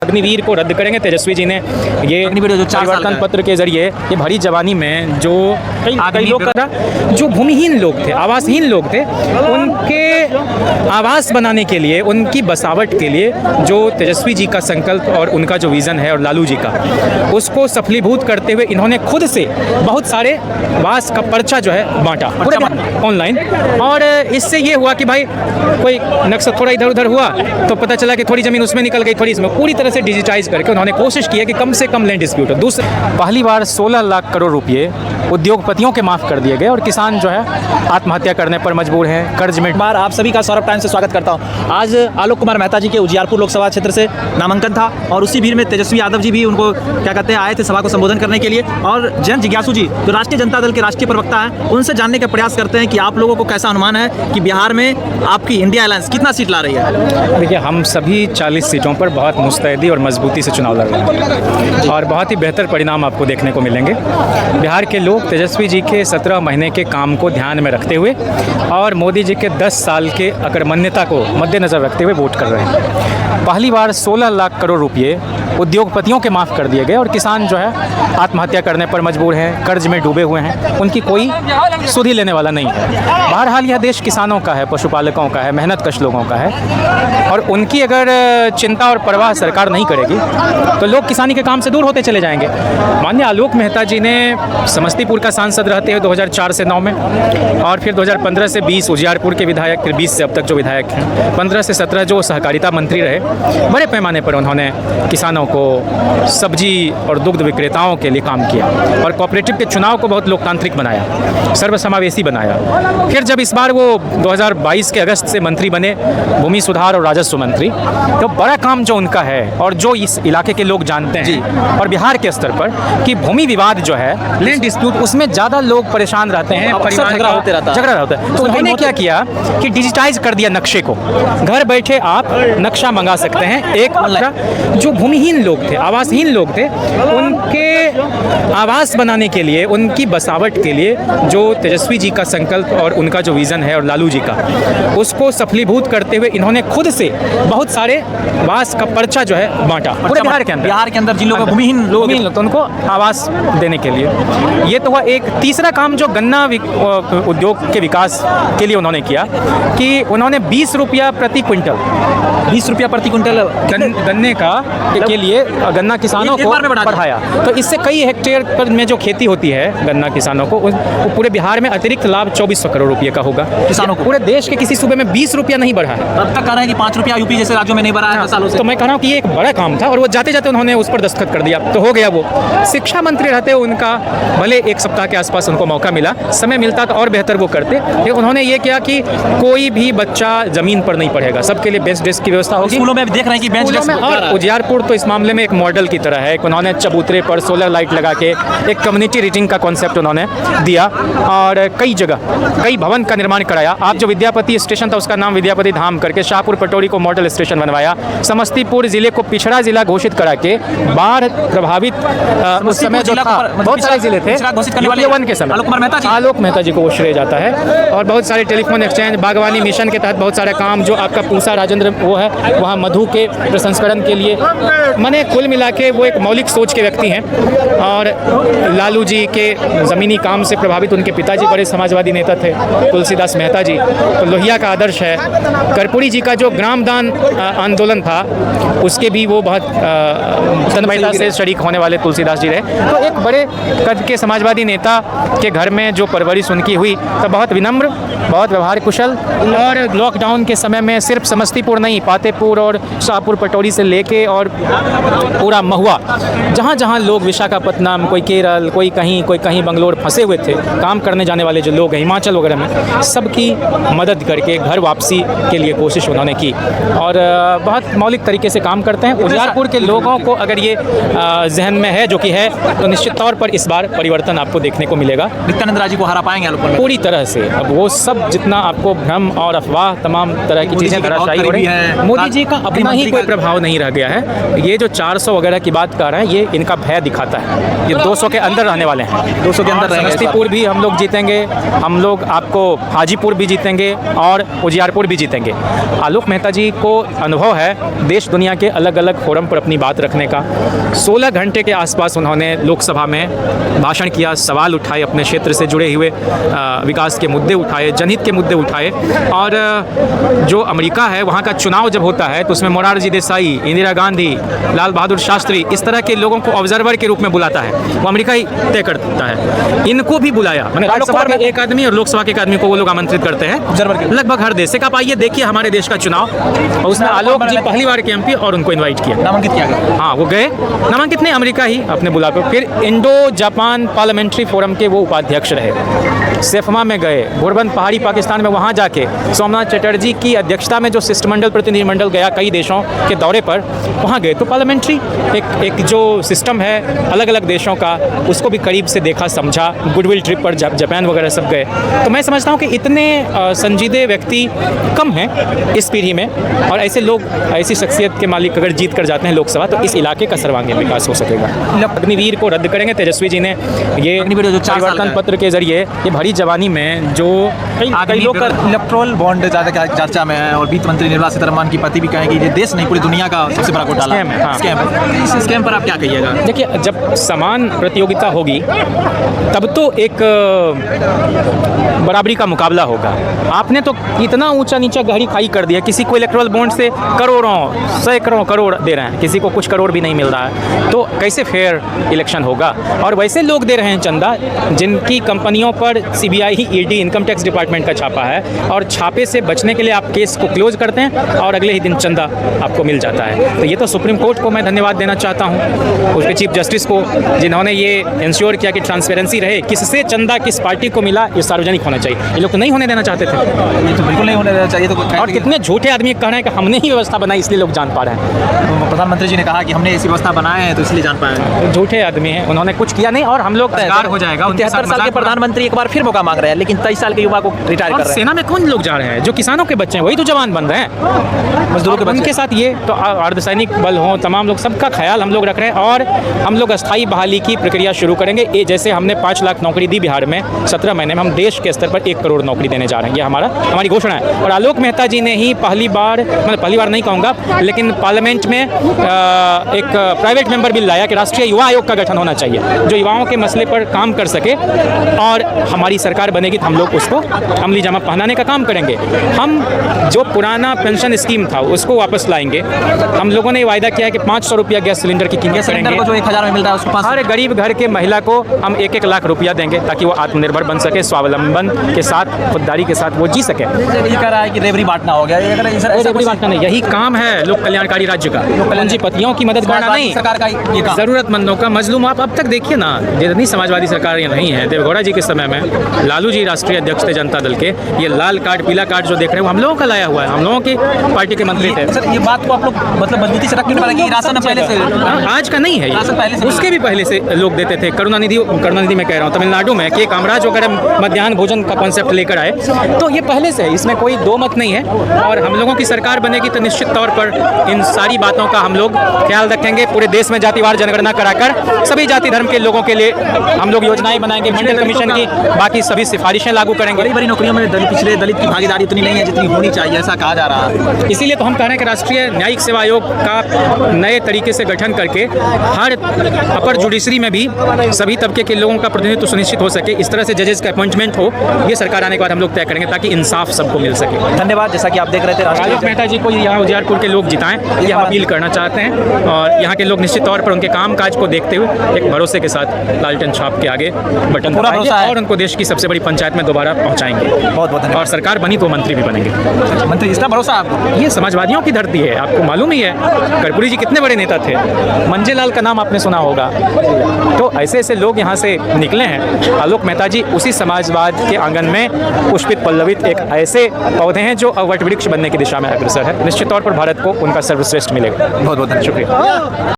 अग्निवीर को रद्द करेंगे। तेजस्वी जी ने ये परिवर्तन पत्र के जरिए ये भरी जवानी में जो कई लोग जो भूमिहीन लोग थे, आवासहीन लोग थे, उनके आवास बनाने के लिए, उनकी बसावट के लिए जो तेजस्वी जी का संकल्प और उनका जो विज़न है और लालू जी का, उसको सफलीभूत करते हुए इन्होंने खुद से बहुत सारे आवास का पर्चा जो है बांटा पूरे ऑनलाइन। और इससे ये हुआ कि भाई कोई नक्शा थोड़ा इधर उधर हुआ तो पता चला कि थोड़ी ज़मीन उसमें निकल गई, थोड़ी इसमें, पूरी तरह से डिजिटाइज करके उन्होंने कोशिश की है कि कम से कम लैंड डिस्प्यूट हो। दूसरा, पहली बार 16 लाख करोड़ रुपये उद्योगपतियों के माफ़ कर दिए गए और किसान जो है आत्महत्या करने पर मजबूर हैं, कर्ज में। बार आप सभी का सौरभ टाइम्स से स्वागत करता हूं। आज आलोक कुमार मेहता जी के उजियारपुर लोकसभा क्षेत्र से नामांकन था और उसी भीड़ में तेजस्वी यादव जी भी उनको क्या कहते हैं आए थे सभा को संबोधन करने के लिए। और जयंत जिज्ञासु जी जो राष्ट्रीय जनता दल के राष्ट्रीय प्रवक्ता हैं, उनसे जानने का प्रयास करते हैं कि आप लोगों को कैसा अनुमान है कि बिहार में आपकी इंडिया अलायंस कितना सीट ला रही है। देखिए, हम सभी 40 सीटों पर बहुत मुस्तैदी और मजबूती से चुनाव लड़ रहे हैं और बहुत ही बेहतर परिणाम आपको देखने को मिलेंगे। बिहार के लोग तेजस्वी जी के 17 महीने के काम को ध्यान में रखते हुए और मोदी जी के 10 साल के अकर्मण्यता को मद्देनज़र रखते हुए वोट कर रहे हैं। पहली बार 16 लाख करोड़ रुपये उद्योगपतियों के माफ़ कर दिए गए और किसान जो है आत्महत्या करने पर मजबूर हैं, कर्ज में डूबे हुए हैं, उनकी कोई सुध ही लेने वाला नहीं है। बहरहाल यह देश किसानों का है, पशुपालकों का है, मेहनतकश लोगों का है और उनकी अगर चिंता और परवाह सरकार नहीं करेगी तो लोग किसानी के काम से दूर होते चले जाएंगे। माननीय आलोक मेहता जी ने समस्तीपुर का सांसद रहते हुए 2004 से 9 में और फिर 2015 से 20 उजियारपुर के विधायक, फिर 20 से अब तक जो विधायक हैं, 15 से 17 जो सहकारिता मंत्री रहे, बड़े पैमाने पर उन्होंने किसानों को, सब्जी और दुग्ध विक्रेताओं के लिए काम किया और कोऑपरेटिव के चुनाव को बहुत लोकतांत्रिक बनाया, सर्वसमावेशी बनाया। फिर जब इस बार वो 2022 के अगस्त से मंत्री बने, भूमि सुधार और राजस्व मंत्री, तो बड़ा काम जो उनका है और जो इस इलाके के लोग जानते हैं और बिहार के स्तर पर कि भूमि विवाद जो है, लैंड डिस्प्यूट, उसमें ज़्यादा लोग परेशान रहते हैं, झगड़ा होता है। तो उन्होंने क्या किया कि डिजिटाइज कर दिया नक्शे को। घर बैठे आप नक्शा मंगा सकते हैं। एक जो भूमिहीन लोग थे, आवासहीन लोग थे, उनके आवास बनाने के लिए, उनकी बसावट के लिए जो तेजस्वी जी का संकल्प और उनका जो विज़न है और लालू जी का, उसको सफलीभूत करते हुए इन्होंने खुद से बहुत सारे आवास का पर्चा जो है बांटा पूरे बिहार के अंदर जिन लोगों को भूमिहीन लोग तो उनको आवास देने के लिए। ये तो हुआ एक। तीसरा काम जो गन्ना उद्योग के विकास के लिए उन्होंने किया कि उन्होंने 20 रुपया प्रति क्विंटल, 20 रुपया प्रति क्विंटल गन्ने का के लिए गन्ना किसानों को बढ़ाया। तो इससे कई हेक्टेयर पर में जो खेती होती है गन्ना किसानों को, वो पूरे बिहार में अतिरिक्त लाभ 2400 करोड़ रुपये का होगा किसानों को। पूरे देश के किसी सूबे में 20 रुपया नहीं बढ़ा है। अब तक कह रहे हैं कि 5 रुपया यूपी जैसे राज्यों में नहीं बढ़ा है सालों से। तो मैं कह रहा हूँ कि ये एक बड़ा काम था और वो जाते जाते उन्होंने उस पर दस्तखत कर दिया तो हो गया। वो शिक्षा मंत्री रहते हुए उनका भले 1 सप्ताह के आसपास उनको मौका मिला, समय मिलता तो और बेहतर वो करते, लेकिन उन्होंने ये किया कि कोई भी बच्चा ज़मीन पर नहीं पढ़ेगा, सबके लिए बेंच डेस्क की व्यवस्था होगी। स्कूलों में भी देख रहे हैं कि बेंच डेस्क, और उजियारपुर तो इस मामले में एक मॉडल की तरह है। उन्होंने चबूतरे पर सोलर लाइट लगा के एक कम्युनिटी रीडिंग का कॉन्सेप्ट उन्होंने दिया और कई जगह कई भवन का निर्माण कराया। आप जो विद्यापति स्टेशन था उसका नाम विद्यापति धाम करके शाहपुर पटौड़ी को मॉडल स्टेशन बनवाया। समस्तीपुर जिले को पिछड़ा जिला घोषित करा के बाढ़ प्रभावित उस समय जो था, बहुत सारे जिले थे वन के समय, आलोक मेहता जी को वो श्रेय जाता है। और बहुत सारे टेलीफोन एक्सचेंज, बागवानी मिशन के तहत बहुत सारे काम जो आपका पूसा राजेंद्र वो है वहाँ मधु के प्रसंस्करण के लिए, मैंने कुल मिला के वो एक मौलिक सोच के व्यक्ति हैं। और लालू जी के ज़मीनी काम से प्रभावित उनके पिताजी बड़े समाजवादी नेता थे, तुलसीदास मेहता जी, तो लोहिया का आदर्श है। कर्पूरी जी का जो ग्राम दान आंदोलन था उसके भी वो बहुत तन्मयता से शरीक होने वाले तुलसीदास जी रहे। तो एक बड़े कद के समाजवादी नेता के घर में जो परवरिश उनकी हुई, तो बहुत विनम्र, बहुत व्यवहार कुशल। और लॉकडाउन के समय में सिर्फ समस्तीपुर नहीं, पातेपुर और शाहपुर पटौड़ी से लेके और पूरा महुआ, जहाँ जहाँ लोग, विशाखापत्तनम, कोई केरल, कोई कहीं बंगलोर फंसे हुए थे, काम करने जाने वाले जो लोग हैं हिमाचल वगैरह में, सबकी मदद करके घर वापसी के लिए कोशिश उन्होंने की और बहुत मौलिक तरीके से काम करते हैं। उजियारपुर के लोगों को अगर ये जहन में है, जो कि है, तो निश्चित तौर पर इस बार परिवर्तन आपको देखने को मिलेगा। नित्यानंद राय जी को हरा पाएंगे पूरी तरह से। अब वो सब जितना आपको भ्रम और अफवाह, तमाम तरह की चीज़ें धराशायी हो रही हैं, मोदी जी का अपना ही कोई प्रभाव नहीं रह गया है। ये जो 400 वगैरह की बात कर रहे हैं, ये इनका भय दिखाता है। ये 200 के अंदर रहने वाले हैं, 200 के अंदर रहेंगे। समस्तीपुर भी हम लोग जीतेंगे, हम लोग आपको हाजीपुर भी जीतेंगे और उजियारपुर भी जीतेंगे। आलोक मेहता जी को अनुभव है देश दुनिया के अलग अलग फोरम पर अपनी बात रखने का। 16 घंटे के आसपास उन्होंने लोकसभा में भाषण किया, सवाल उठाए, अपने क्षेत्र से जुड़े हुए विकास के मुद्दे उठाए, जनहित के मुद्दे उठाए। और जो अमेरिका है, वहाँ का चुनाव जब होता है तो उसमें मोरारजी देसाई, इंदिरा गांधी, लाल बहादुर शास्त्री, इस तरह के लोगों को ऑब्जर्वर के रूप में बुलाता है। वो अमेरिका ही तय करता है। इनको भी बुलाया, मैंने राज्यसभा में एक आदमी और लोकसभा के एक आदमी को वो लोग आमंत्रित करते हैं ऑब्जर्वर के, लगभग हर देश से। आप आइए देखिए हमारे देश का चुनाव, और उसमें आलोक जी पहली बार के एमपी, और उनको इन्वाइट किया, नामांकित किया गया। हाँ, वो गए, नामांकित नहीं, अमेरिका ही अपने बुला कर। फिर इंडो जापान पार्लियामेंट्री फोरम के वो उपाध्यक्ष रहे। सेफमा में गए, घोरबंद पहाड़ी पाकिस्तान में, वहाँ जाके सोमनाथ चटर्जी की अध्यक्षता में जो शिष्टमंडल प्रतिनिधिमंडल गया कई देशों के दौरे पर, वहाँ गए तो पार्लियामेंट्री एक जो सिस्टम है अलग अलग देशों का, उसको भी करीब से देखा, समझा। गुडविल ट्रिप पर जापान वगैरह सब गए। तो मैं समझता हूँ कि इतने संजीदे व्यक्ति कम हैं इस पीढ़ी में, और ऐसे लोग, ऐसी शख्सियत के मालिक अगर जीत कर जाते हैं लोकसभा, तो इस इलाके का सर्वांगीण विकास हो सकेगा। अग्निवीर को रद्द करेंगे तेजस्वी जी ने, ये परिवर्तन पत्र के जरिए, ये भरी जवानी में जो कई लोग इलेक्ट्रोल बॉन्ड ज़्यादा चर्चा में है, और वित्त मंत्री निर्मला सीतारमण की पति भी कहेंगे ये देश नहीं पूरी दुनिया का सबसे बड़ा घोटाला है, स्कैम है। इस स्कैम पर आप क्या कहिएगा? देखिए, जब समान प्रतियोगिता होगी तब तो एक बराबरी का मुकाबला होगा। आपने तो इतना ऊंचा नीचा गहरी खाई कर दिया, किसी को इलेक्ट्रल बॉन्ड से करोड़ों, सैकड़ों करोड़ दे रहे हैं, किसी को कुछ करोड़ भी नहीं मिल रहा है, तो कैसे फेयर इलेक्शन होगा? और वैसे लोग दे रहे हैं चंदा जिनकी कंपनियों पर CBI, ED, income tax department का छापा है, और छापे से बचने के लिए आप केस को क्लोज करते हैं और अगले ही दिन चंदा आपको मिल जाता है। तो ये तो सुप्रीम कोर्ट को मैं धन्यवाद देना चाहता हूँ, उसके चीफ जस्टिस को, जिन्होंने ये इंश्योर किया कि ट्रांसपेरेंसी रहे, किससे चंदा किस पार्टी को मिला ये सार्वजनिक होना चाहिए। ये लोग तो नहीं होने देना चाहते थे, ये तो बिल्कुल नहीं होने देना चाहिए। तो और कितने झूठे आदमी कह रहे हैं कि हमने ही व्यवस्था बनाई इसलिए लोग जान पा रहे हैं। प्रधानमंत्री जी ने कहा कि हमने ऐसी व्यवस्था बनाए हैं तो इसलिए जान पाए। झूठे आदमी हैं, उन्होंने कुछ किया नहीं, और हम लोग तैयार हो जाएगा। 73 साल के प्रधानमंत्री एक बार फिर मौका मांग रहे हैं, लेकिन 23 साल के युवा को रिटायर कर रहे हैं। सेना में कौन लोग जा रहे हैं? जो किसानों के बच्चे हैं वही तो जवान बन रहे हैं, मजदूरों के बच्चे। उनके साथ ये तो अर्धसैनिक बल हो, तमाम लोग, सबका ख्याल हम लोग रख रहे हैं। और हम लोग अस्थायी बहाली की प्रक्रिया शुरू करेंगे। ये जैसे हमने 5 लाख नौकरी दी बिहार में 17 महीने में, हम देश के स्तर पर 1 करोड़ नौकरी देने जा रहे हैं। ये हमारी घोषणा है। और आलोक मेहता जी ने ही पहली बार, मतलब पहली बार नहीं कहूँगा, लेकिन पार्लियामेंट में एक प्राइवेट मेंबर बिल लाया कि राष्ट्रीय युवा आयोग का गठन होना चाहिए, जो युवाओं के मसले पर काम कर सके। और हमारी सरकार बनेगी तो हम लोग उसको अमली जामा पहनाने का काम करेंगे। हम जो पुराना पेंशन स्कीम था उसको वापस लाएंगे। हम लोगों ने वायदा किया है कि 500 रुपया गैस सिलेंडर की कीमत करेंगे। जो 1000 में मिल रहा है उसको हर गरीब घर के महिला को हम 1-1 लाख रुपया देंगे, ताकि वो आत्मनिर्भर बन सके, स्वावलंबन के साथ, खुददारी के साथ वो जी सके। ये कह रहा है कि रेवड़ी बांटना हो गया, रेवड़ी बांटना नहीं, यही काम है लोक कल्याणकारी राज्य का। पूंजीपतियों की मदद करना नहीं, सरकार का ये काम, जरूरतमंदों का, मजलूम। आप अब तक देखिए ना, जितनी समाजवादी सरकार ये नहीं है, देवेगौड़ा जी के समय में लालू जी राष्ट्रीय अध्यक्ष थे जनता दल के, ये लाल कार्ड पीला कार्ड जो देख रहे हैं वो हम लोगों का लाया हुआ है, हम लोगों की पार्टी के मंत्री थे। सर, ये बात को आप लोग मतलब मजबूती से रखने वाले कि राशन पहले से, आज का नहीं है ये, राशन पहले से, उसके भी पहले से लोग देते थे। करुणानिधि में कह रहा हूँ, तमिलनाडु में के कामराज वगैरह मध्याह्न भोजन का कॉन्सेप्ट लेकर आए, तो ये पहले से है, इसमें कोई दो मत नहीं है। और हम लोगों की सरकार बनेगी तो निश्चित तौर पर इन सारी बातों का हम लोग ख्याल रखेंगे। पूरे देश में जातिवार जनगणना कराकर सभी जाति धर्म के लोगों के लिए हम लोग योजनाएं बनाएंगे, मंडल कमीशन की बाकी सभी सिफारिशें लागू करेंगे। बड़ी बड़ी नौकरियों में पिछड़े दलित की भागीदारी उतनी नहीं है जितनी होनी चाहिए, ऐसा कहा जा रहा है। इसीलिए तो हम कह रहे हैं कि राष्ट्रीय न्यायिक सेवा आयोग का नए तरीके से गठन करके हर अपर जुडिशरी में भी सभी तबके के लोगों का प्रतिनिधित्व सुनिश्चित हो सके, इस तरह से जजेस का अपॉइंटमेंट हो। ये सरकार आने के बाद हम लोग तय करेंगे ताकि इंसाफ सबको मिल सके। धन्यवाद। जैसा कि आप देख रहे थे, आलोक मेहता जी को यहाँ उजियारपुर के लोग जिताएं, ये हम अपील करना चाहते हैं। और यहाँ के लोग निश्चित तौर पर उनके काम काज को देखते हुए एक भरोसे के साथ लालटेन छाप के आगे बटन दबाएंगे और उनको देश की सबसे बड़ी पंचायत में दोबारा पहुँचाएंगे। बहुत बहुत और सरकार बनी तो मंत्री भी बनेंगे। मंत्री, इतना भरोसा आपको? ये समाजवादियों की धरती है, आपको मालूम ही है। कर्पूरी जी कितने बड़े नेता थे, मंजेलाल का नाम आपने सुना होगा। तो ऐसे ऐसे लोग यहाँ से निकले हैं। आलोक मेहता जी उसी समाजवाद के आंगन में पुष्पित पल्लवित एक ऐसे पौधे हैं जो वट वृक्ष बनने की दिशा में अग्रसर है। निश्चित तौर पर भारत को उनका सर्वश्रेष्ठ मिलेगा। बहुत बहुत शुक्रिया।